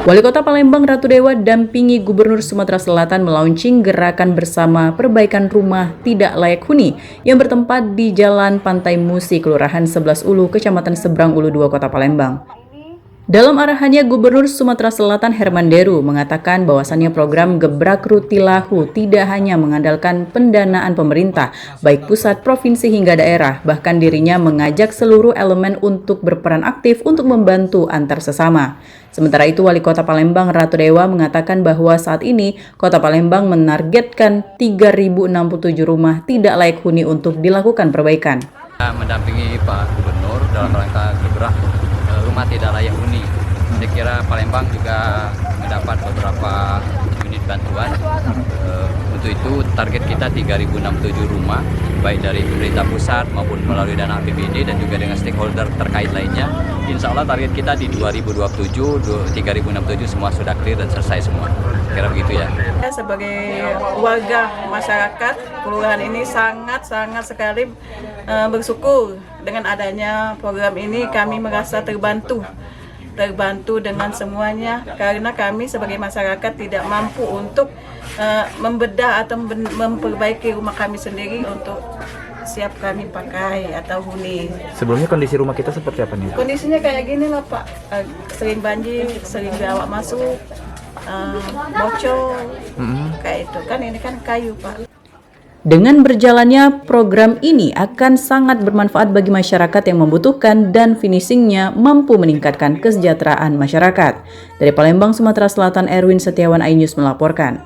Wali Kota Palembang Ratu Dewa dampingi Gubernur Sumatera Selatan melaunching gerakan bersama perbaikan rumah tidak layak huni yang bertempat di Jalan Pantai Musi, Kelurahan 11 Ulu, Kecamatan Seberang Ulu 2, Kota Palembang. Dalam arahannya, Gubernur Sumatera Selatan Herman Deru mengatakan bahwasannya program Gebrak Rutilahu tidak hanya mengandalkan pendanaan pemerintah, baik pusat, provinsi hingga daerah, bahkan dirinya mengajak seluruh elemen untuk berperan aktif untuk membantu antar sesama. Sementara itu, Wali Kota Palembang Ratu Dewa mengatakan bahwa saat ini Kota Palembang menargetkan 3.067 rumah tidak layak huni untuk dilakukan perbaikan. Mendampingi Pak Gubernur dalam rangka Gebrak rumah tidak layak huni. Saya kira Palembang juga mendapat beberapa unit bantuan. Untuk itu target kita 3.067 rumah, baik dari pemerintah pusat maupun melalui dana APBD dan juga dengan stakeholder terkait lainnya. Insya Allah target kita di 2027, 3.067 semua sudah clear dan selesai semua. Kira begitu ya. Sebagai warga masyarakat, kelurahan ini sangat sekali bersyukur dengan adanya program ini. Kami merasa terbantu dengan semuanya, karena kami sebagai masyarakat tidak mampu untuk membedah atau memperbaiki rumah kami sendiri untuk siap kami pakai atau huni. Sebelumnya kondisi rumah kita seperti apa nih? Kondisinya kayak gini lah Pak, sering banjir, sering dibawa masuk, bocor, kayak itu kan, ini kan kayu Pak. Dengan berjalannya program ini akan sangat bermanfaat bagi masyarakat yang membutuhkan dan finishingnya mampu meningkatkan kesejahteraan masyarakat. Dari Palembang, Sumatera Selatan, Erwin Setiawan, iNews melaporkan.